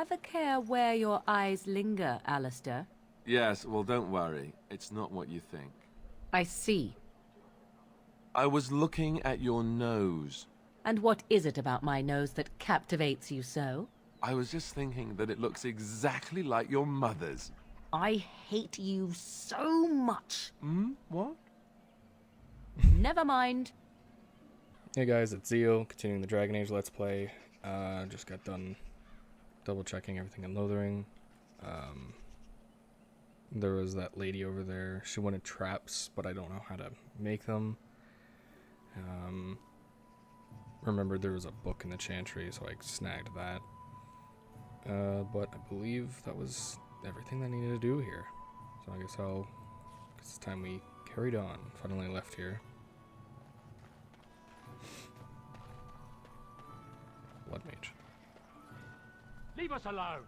Have a care where your eyes linger, Alistair. Yes, well, don't worry. It's not what you think. I see. I was looking at your nose. And what is it about my nose that captivates you so? I was just thinking that it looks exactly like your mother's. I hate you so much. What? Never mind. Hey guys, it's Zeo, continuing the Dragon Age Let's Play. Just got done double checking everything in Lothering. There was that lady over there. She wanted traps, but I don't know how to make them. Remembered there was a book in the Chantry, so I snagged that. But I believe that was everything that I needed to do here. So I guess it's time we carried on. Finally left here. Blood Mage. Leave us alone!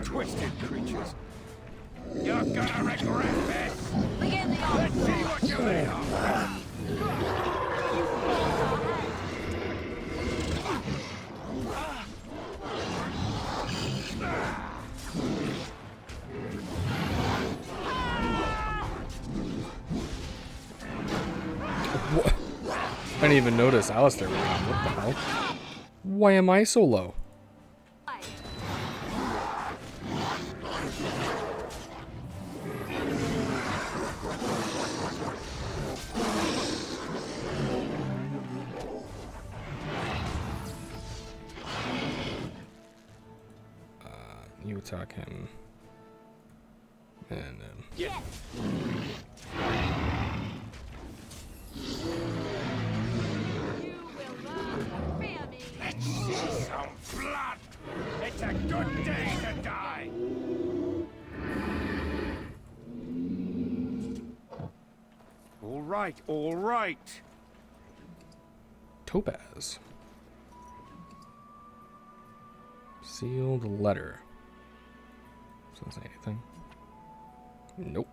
Twisted creatures. You're gonna regret this! Begin the Let's see what you're made of! What? I didn't even notice Alistair ran. What the hell? Why am I so low? You attack him. And then... Yeah. Let's see some blood! It's a good day to die! All right, all right. Topaz. Sealed letter. Doesn't say anything. Nope.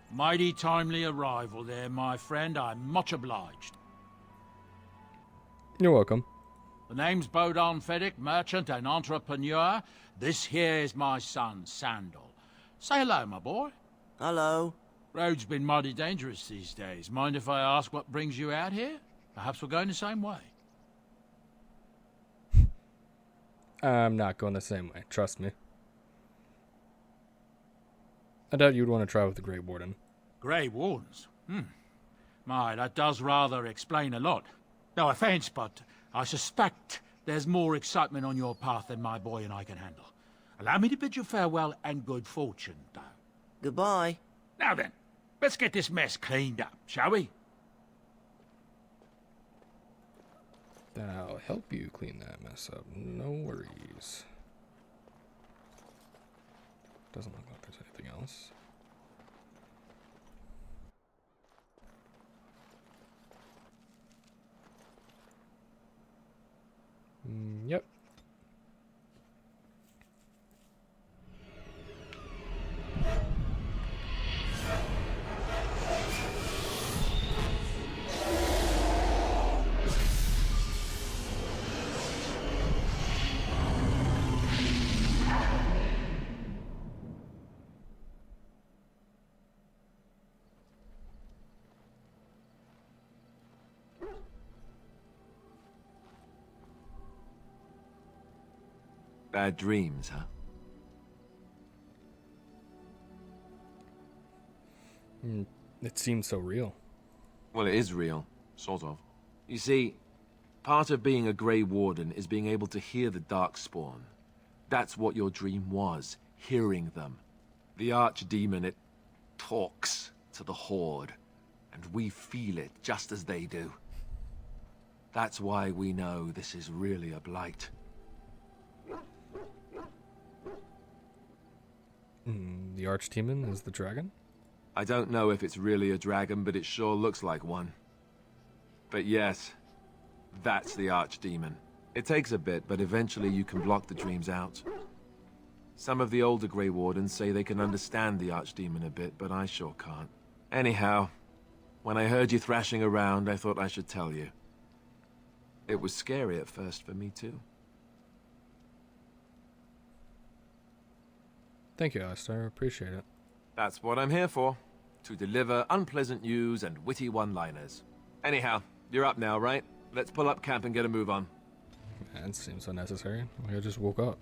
Mighty timely arrival there, my friend. I'm much obliged. You're welcome. The name's Bodon Feddick, merchant and entrepreneur. This here is my son, Sandal. Say hello, my boy. Hello. Road's been mighty dangerous these days. Mind if I ask what brings you out here? Perhaps we're going the same way. I'm not going the same way, trust me. I doubt you'd want to try with the Grey Warden. Grey Wardens? My, that does rather explain a lot. No offence, but I suspect there's more excitement on your path than my boy and I can handle. Allow me to bid you farewell and good fortune, though. Goodbye. Now then, let's get this mess cleaned up, shall we? I'll help you clean that mess up. No worries. Doesn't look like there's anything else. Yep. Bad dreams, huh? It seems so real. Well, it is real. Sort of. You see, part of being a Grey Warden is being able to hear the Darkspawn. That's what your dream was, hearing them. The Archdemon, it talks to the Horde, and we feel it just as they do. That's why we know this is really a blight. The Archdemon is the dragon? I don't know if it's really a dragon, but it sure looks like one. But yes, that's the Archdemon. It takes a bit, but eventually you can block the dreams out. Some of the older Grey Wardens say they can understand the Archdemon a bit, but I sure can't. Anyhow, When I heard you thrashing around, I thought I should tell you. It was scary at first for me, too. Thank you, Alistair. I appreciate it. That's what I'm here for. To deliver unpleasant news and witty one-liners. Anyhow, you're up now, right? Let's pull up camp and get a move on. Man, it seems unnecessary. Like I just woke up.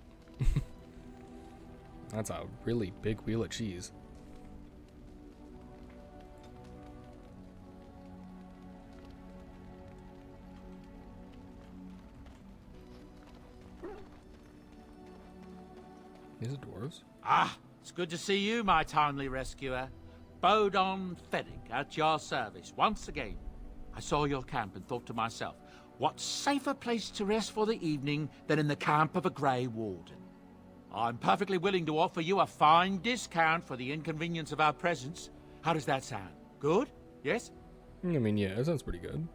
That's a really big wheel of cheese. These are dwarves. Ah, it's good to see you, my timely rescuer. Bodon Fennick, at your service, once again. I saw your camp and thought to myself, what safer place to rest for the evening than in the camp of a Grey Warden? I'm perfectly willing to offer you a fine discount for the inconvenience of our presence. How does that sound? Good? Yes? I mean, yeah, it sounds pretty good.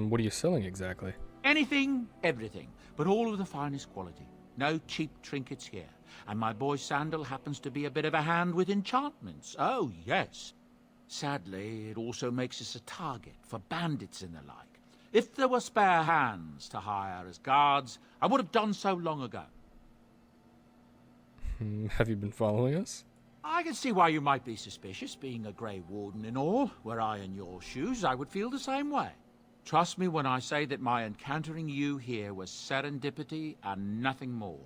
What are you selling exactly? Anything, everything, but all of the finest quality. No cheap trinkets here. And my boy Sandal happens to be a bit of a hand with enchantments. Oh, yes. Sadly, it also makes us a target for bandits and the like. If there were spare hands to hire as guards, I would have done so long ago. Have you been following us? I can see why you might be suspicious, being a Grey Warden and all. Were I in your shoes, I would feel the same way. Trust me when I say that my encountering you here was serendipity and nothing more.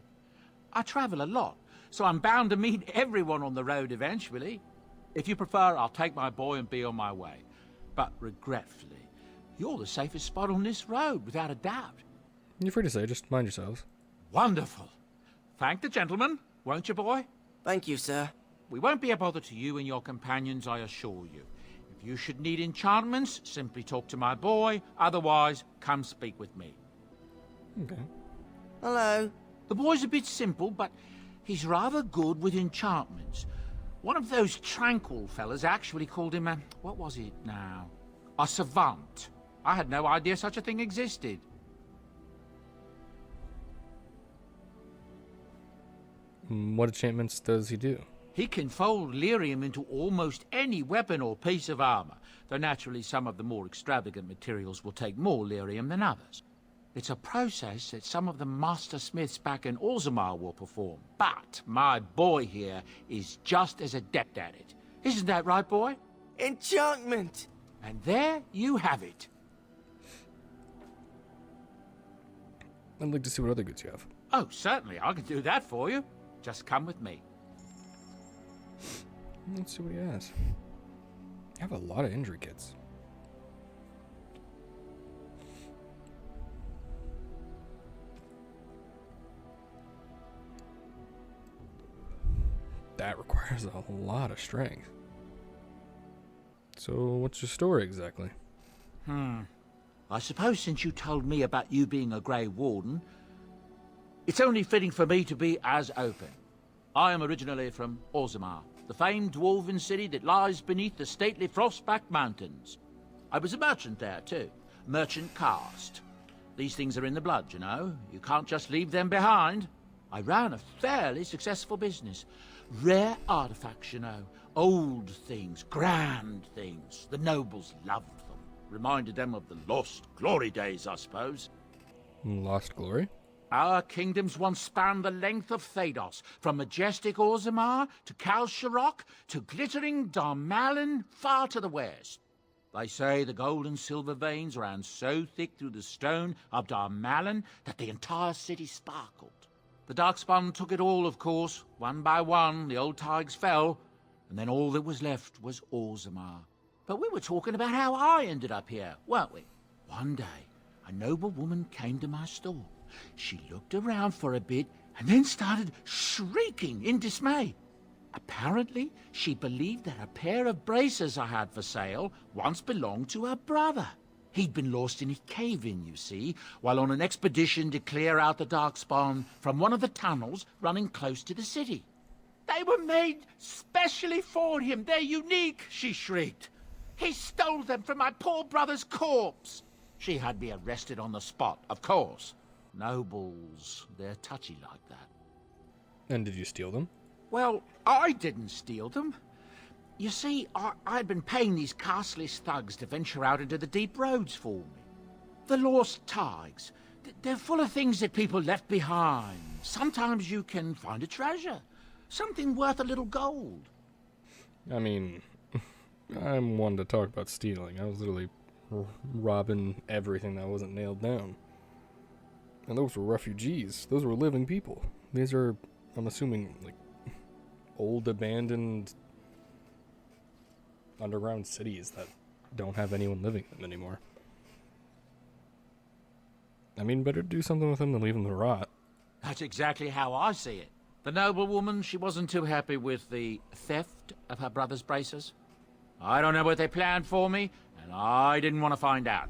I travel a lot, so I'm bound to meet everyone on the road eventually. If you prefer, I'll take my boy and be on my way. But regretfully, you're the safest spot on this road, without a doubt. You're free to say, just mind yourselves. Wonderful. Thank the gentleman, won't you, boy? Thank you, sir. We won't be a bother to you and your companions, I assure you. If you should need enchantments, simply talk to my boy. Otherwise, come speak with me. Okay. Hello. The boy's a bit simple, but he's rather good with enchantments. One of those tranquil fellas actually called him a... what was it now? A savant. I had no idea such a thing existed. What enchantments does he do? He can fold lyrium into almost any weapon or piece of armor, though naturally some of the more extravagant materials will take more lyrium than others. It's a process that some of the master smiths back in Orzammar will perform, but my boy here is just as adept at it. Isn't that right, boy? Enchantment! And there you have it. I'd like to see what other goods you have. Oh, certainly, I can do that for you. Just come with me. Let's see what he has. You have a lot of injury kits. That requires a lot of strength. So, what's your story exactly? I suppose since you told me about you being a Grey Warden, it's only fitting for me to be as open. I am originally from Orzammar, the famed dwarven city that lies beneath the stately Frostback Mountains. I was a merchant there, too. Merchant caste. These things are in the blood, you know. You can't just leave them behind. I ran a fairly successful business. Rare artifacts, you know. Old things, grand things. The nobles loved them. Reminded them of the lost glory days, I suppose. Lost Glory? Our kingdoms once spanned the length of Thados, from majestic Orzammar to Kalsharok to glittering Darmalin far to the west. They say the gold and silver veins ran so thick through the stone of Darmalin that the entire city sparkled. The Darkspawn took it all, of course. One by one, the old Tigers fell, and then all that was left was Orzammar. But we were talking about how I ended up here, weren't we? One day, a noble woman came to my store. She looked around for a bit and then started shrieking in dismay. Apparently, she believed that a pair of braces I had for sale once belonged to her brother. He'd been lost in a cave-in, you see, while on an expedition to clear out the Darkspawn from one of the tunnels running close to the city. They were made specially for him. They're unique, she shrieked. He stole them from my poor brother's corpse. She had me arrested on the spot, of course. Nobles, they're touchy like that. And did you steal them? Well, I didn't steal them. You see, I'd been paying these castless thugs to venture out into the deep roads for me. The lost tigers. They're full of things that people left behind. Sometimes you can find a treasure. Something worth a little gold. I mean, I'm one to talk about stealing. I was literally robbing everything that wasn't nailed down. And those were refugees. Those were living people. These are, I'm assuming, like, old abandoned underground cities that don't have anyone living in them anymore. I mean, better do something with them than leave them to rot. That's exactly how I see it. The noblewoman, she wasn't too happy with the theft of her brother's braces. I don't know what they planned for me, and I didn't want to find out.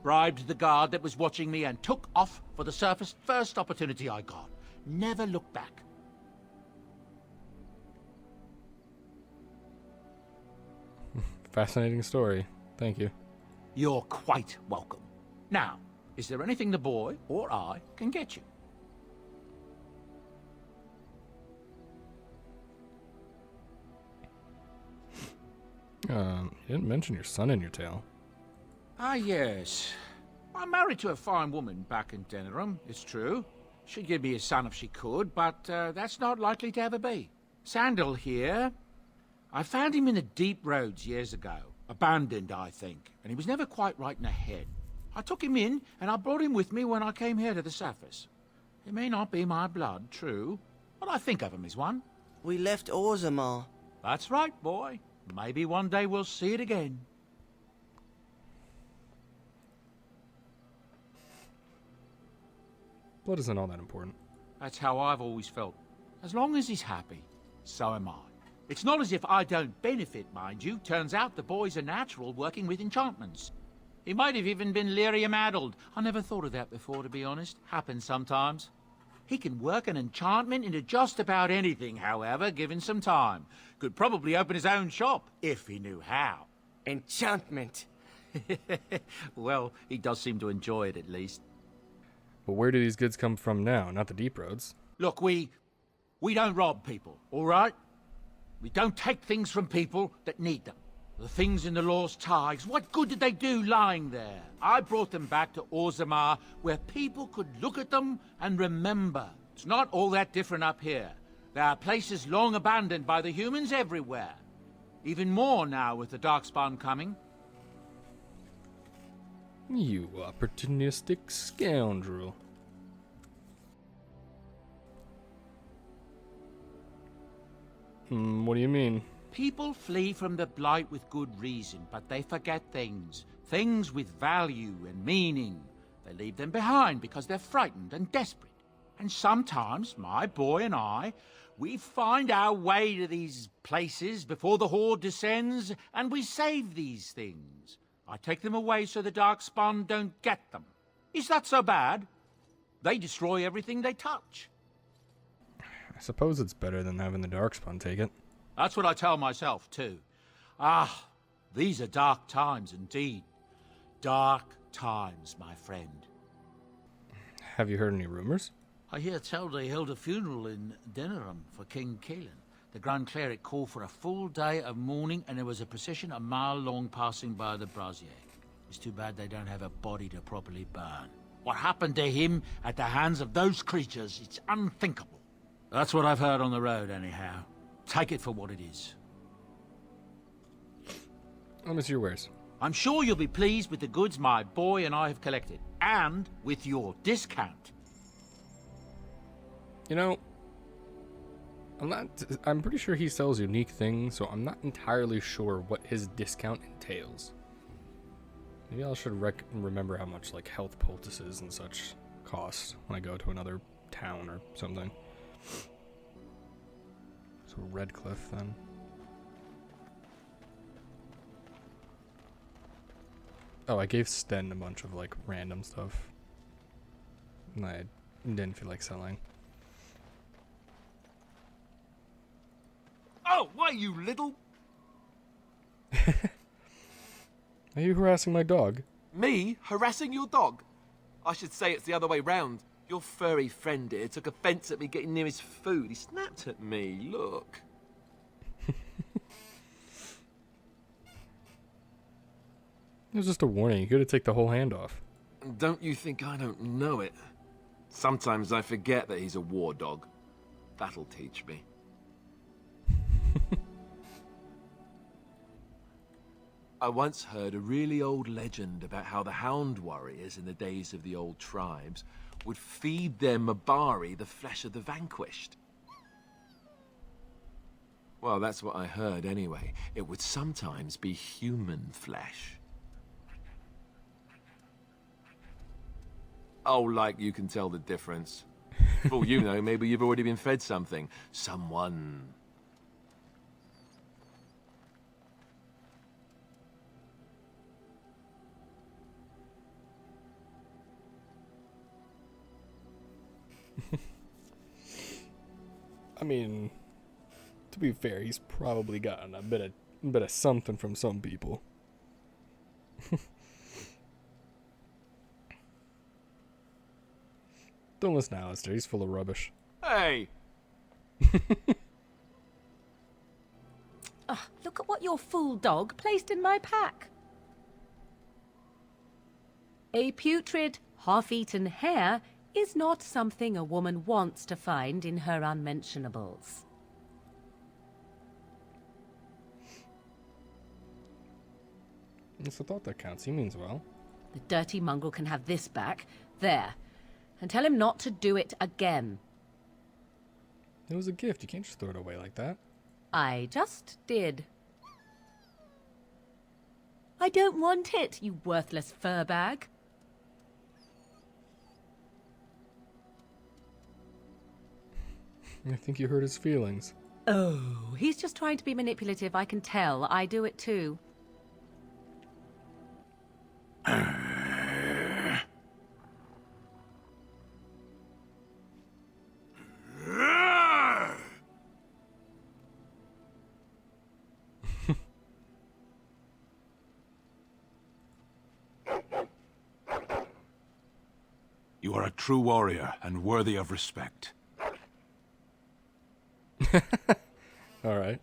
Bribed the guard that was watching me and took off for the surface first opportunity I got. Never looked back. Fascinating story. Thank you. You're quite welcome. Now, is there anything the boy or I can get you? You didn't mention your son in your tale. Ah, yes. I'm married to a fine woman back in Denerim, it's true. She'd give me a son if she could, but that's not likely to ever be. Sandal here. I found him in the deep roads years ago. Abandoned, I think, and he was never quite right in the head. I took him in, and I brought him with me when I came here to the surface. He may not be my blood, true, but I think of him as one. We left Orzammar. That's right, boy. Maybe one day we'll see it again. Blood isn't all that important. That's how I've always felt. As long as he's happy, so am I. It's not as if I don't benefit, mind you. Turns out the boy's a natural working with enchantments. He might have even been lyrium-addled. I never thought of that before, to be honest. Happens sometimes. He can work an enchantment into just about anything, however, given some time. Could probably open his own shop, if he knew how. Enchantment. Well, he does seem to enjoy it, at least. But where do these goods come from now? Not the deep roads. Look, we don't rob people, all right? We don't take things from people that need them. The things in the Lost Tigers, what good did they do lying there? I brought them back to Orzammar, where people could look at them and remember. It's not all that different up here. There are places long abandoned by the humans everywhere. Even more now with the Darkspawn coming. You opportunistic scoundrel. What do you mean? People flee from the Blight with good reason, but they forget things. Things with value and meaning. They leave them behind because they're frightened and desperate. And sometimes, my boy and I, we find our way to these places before the Horde descends, and we save these things. I take them away so the Darkspawn don't get them. Is that so bad? They destroy everything they touch. I suppose it's better than having the Darkspawn take it. That's what I tell myself, too. Ah, these are dark times indeed. Dark times, my friend. Have you heard any rumors? I hear tell they held a funeral in Denerim for King Caelan. The Grand Cleric called for a full day of mourning, and there was a procession a mile long passing by the brazier. It's too bad they don't have a body to properly burn. What happened to him at the hands of those creatures, it's unthinkable. That's what I've heard on the road, anyhow. Take it for what it is. Let me see your wares. I'm sure you'll be pleased with the goods my boy and I have collected, and with your discount. You know, I'm pretty sure he sells unique things, so I'm not entirely sure what his discount entails. Maybe I should remember how much, like, health poultices and such cost when I go to another town or something. So Redcliffe, then. Oh, I gave Sten a bunch of, like, random stuff. And I didn't feel like selling. Oh, why, you little... Are you harassing my dog? Me? Harassing your dog? I should say it's the other way round. Your furry friend here took offence at me getting near his food. He snapped at me, look. It was just a warning. You could have taken the whole hand off. Don't you think I don't know it? Sometimes I forget that he's a war dog. That'll teach me. I once heard a really old legend about how the Hound warriors in the days of the old tribes would feed their Mabari the flesh of the vanquished. Well, that's what I heard anyway. It would sometimes be human flesh. Oh, like you can tell the difference. For all you know, maybe you've already been fed something. Someone. I mean, to be fair, he's probably gotten a bit of something from some people. Don't listen to Alistair, he's full of rubbish. Hey! Ugh, look at what your fool dog placed in my pack. A putrid, half-eaten hare is not something a woman wants to find in her unmentionables. It's the thought that counts. He means well. The dirty mongrel can have this back. There. And tell him not to do it again. It was a gift. You can't just throw it away like that. I just did. I don't want it, you worthless fur bag. I think you hurt his feelings. Oh, he's just trying to be manipulative, I can tell. I do it too. You are a true warrior and worthy of respect. All right.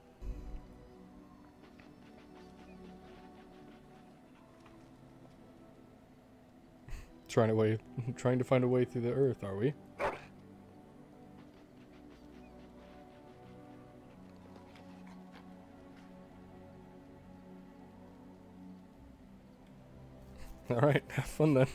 Trying to find a way through the earth, are we? All right, have fun then.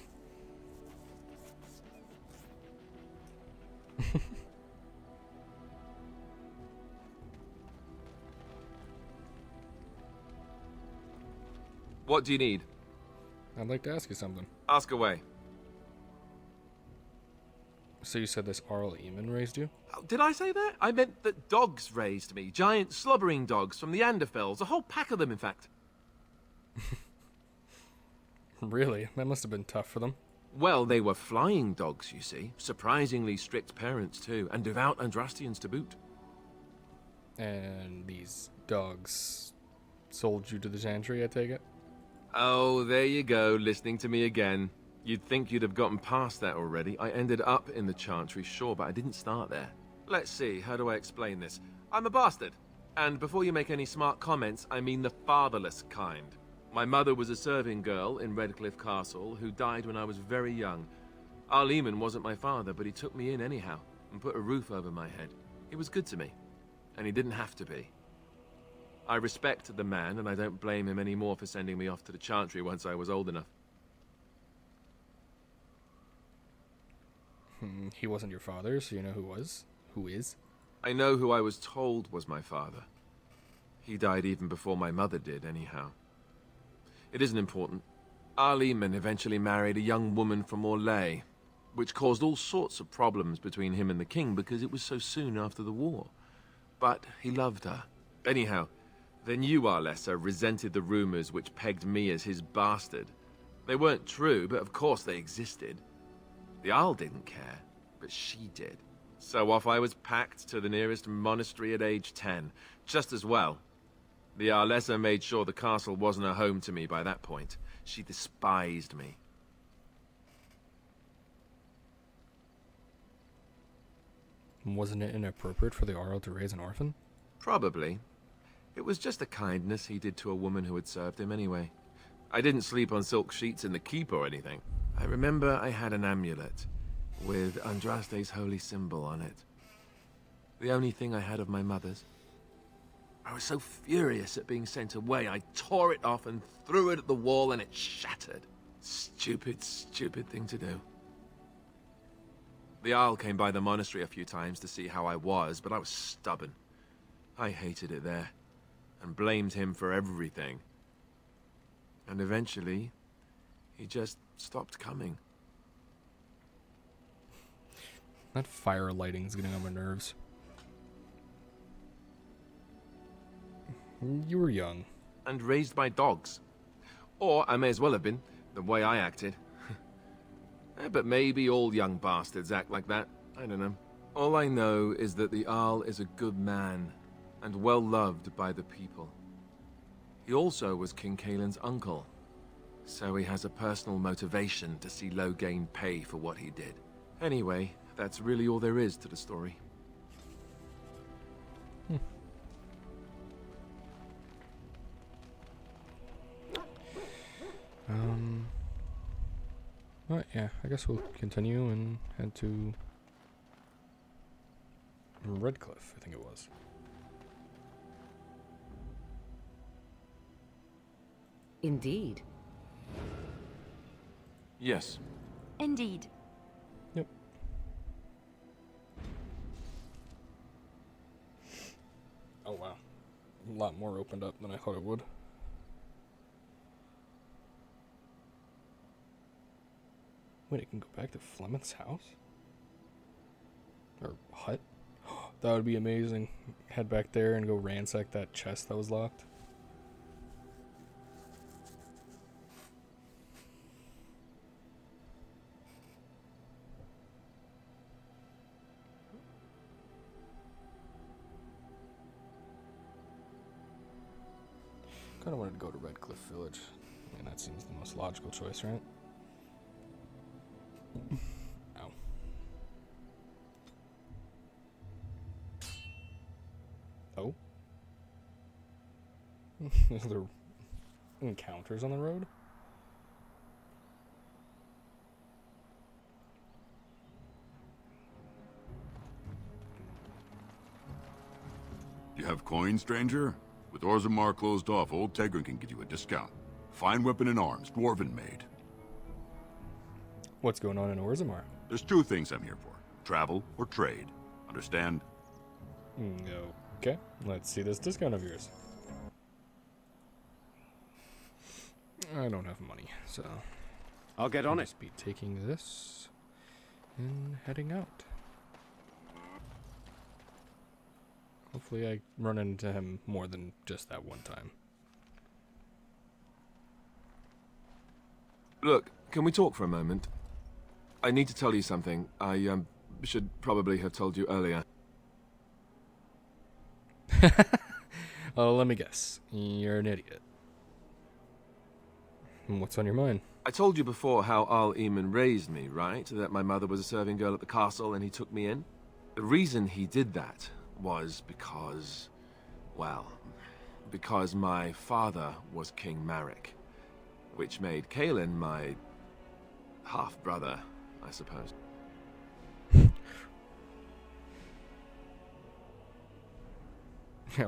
What do you need? I'd like to ask you something. Ask away. So you said this Arl Eamon raised you? Oh, did I say that? I meant that dogs raised me. Giant slobbering dogs from the Anderfells. A whole pack of them, in fact. Really? That must have been tough for them. Well, they were flying dogs, you see. Surprisingly strict parents, too. And devout Andrastians to boot. And these dogs sold you to the Chantry, I take it? Oh, there you go, listening to me again. You'd think you'd have gotten past that already. I ended up in the Chantry, sure, but I didn't start there. Let's see, how do I explain this? I'm a bastard. And before you make any smart comments, I mean the fatherless kind. My mother was a serving girl in Redcliffe Castle who died when I was very young. Arl Eamon wasn't my father, but he took me in anyhow and put a roof over my head. He was good to me, and he didn't have to be. I respect the man, and I don't blame him anymore for sending me off to the Chantry once I was old enough. He wasn't your father, so you know who was? Who is? I know who I was told was my father. He died even before my mother did, anyhow. It isn't important. Arl Eamon eventually married a young woman from Orlais, which caused all sorts of problems between him and the king because it was so soon after the war. But he loved her. Anyhow, then you, Arlessa, resented the rumors which pegged me as his bastard. They weren't true, but of course they existed. The Arl didn't care, but she did. So off I was packed to the nearest monastery at age 10, just as well. The Arlessa made sure the castle wasn't a home to me by that point. She despised me. Wasn't it inappropriate for the Arl to raise an orphan? Probably. It was just a kindness he did to a woman who had served him anyway. I didn't sleep on silk sheets in the keep or anything. I remember I had an amulet with Andraste's holy symbol on it. The only thing I had of my mother's. I was so furious at being sent away, I tore it off and threw it at the wall and it shattered. Stupid, stupid thing to do. The Jarl came by the monastery a few times to see how I was, but I was stubborn. I hated it there, and blamed him for everything. And eventually, he just stopped coming. That fire lighting's getting on my nerves. You were young. And raised my dogs. Or I may as well have been, the way I acted. But maybe all young bastards act like that. I don't know. All I know is that the Jarl is a good man, and well loved by the people. He also was King Kaelin's uncle, so he has a personal motivation to see Loghain pay for what he did. Anyway, that's really all there is to the story. Alright, yeah, I guess we'll continue and head to Redcliffe, I think it was. Indeed. Yes. Indeed. Yep. Oh wow. A lot more opened up than I thought it would. Wait, it can go back to Flemeth's house? Or hut? That would be amazing. Head back there and go ransack that chest that was locked. Kinda wanted to go to Redcliffe Village. I mean, that seems the most logical choice, right? Ow. Oh? Are there encounters on the road? You have coin, stranger? With Orzammar closed off, old Tegrin can give you a discount. Fine weapon and arms, dwarven made. What's going on in Orzammar? There's two things I'm here for. Travel or trade. Understand? Okay, let's see this discount of yours. I don't have money, so I'll get on I'll it. just be taking this and heading out. Hopefully I run into him more than just that one time. Look, can we talk for a moment? I need to tell you something. I should probably have told you earlier. Oh, let me guess. You're an idiot. What's on your mind? I told you before how Jarl Eamon raised me, right? That my mother was a serving girl at the castle and he took me in? The reason he did that was because, well, because my father was King Marek, which made Kaelin my half-brother, I suppose.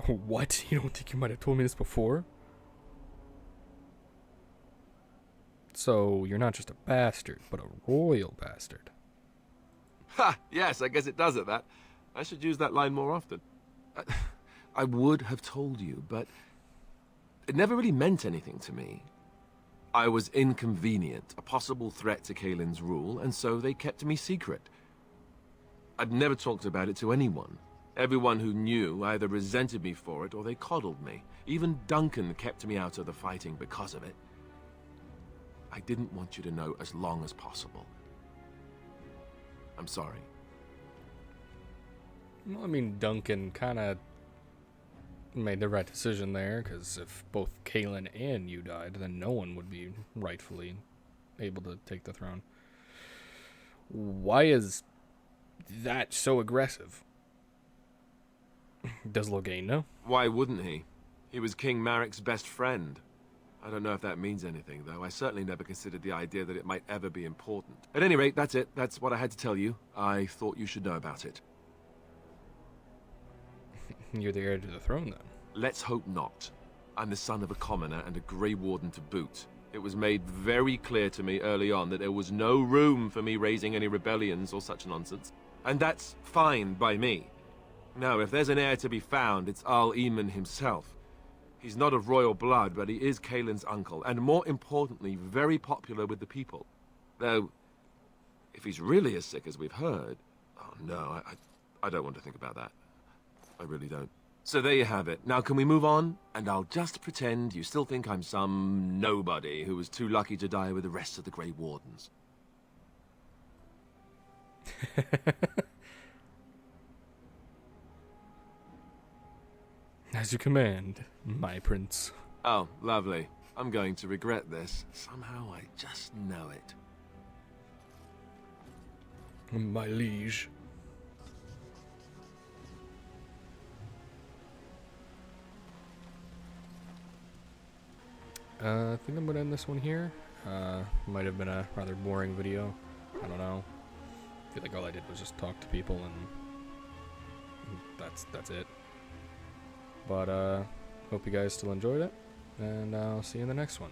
What? You don't think you might have told me this before? So, you're not just a bastard, but a royal bastard. Ha! Yes, I guess it does at that. I should use that line more often. I would have told you, but it never really meant anything to me. I was inconvenient, a possible threat to Kaelin's rule, and so they kept me secret. I'd never talked about it to anyone. Everyone who knew either resented me for it or they coddled me. Even Duncan kept me out of the fighting because of it. I didn't want you to know as long as possible. I'm sorry. Well, I mean, Duncan kind of made the right decision there, because if both Kaelin and you died, then no one would be rightfully able to take the throne. Why is that so aggressive? Does Loghain know? Why wouldn't he? He was King Marek's best friend. I don't know if that means anything, though. I certainly never considered the idea that it might ever be important. At any rate, that's it. That's what I had to tell you. I thought you should know about it. You're the heir to the throne, then. Let's hope not. I'm the son of a commoner and a Grey Warden to boot. It was made very clear to me early on that there was no room for me raising any rebellions or such nonsense. And that's fine by me. No, if there's an heir to be found, it's Arl Eamon himself. He's not of royal blood, but he is Kaelin's uncle, and more importantly, very popular with the people. Though, if he's really as sick as we've heard... Oh, no, I don't want to think about that. I really don't. So there you have it. Now can we move on? And I'll just pretend you still think I'm some nobody who was too lucky to die with the rest of the Grey Wardens. As you command, my prince. Oh, lovely. I'm going to regret this. Somehow I just know it. My liege. I think I'm gonna end this one here. Might have been a rather boring video. I don't know. I feel like all I did was just talk to people and that's it. But hope you guys still enjoyed it, and I'll see you in the next one.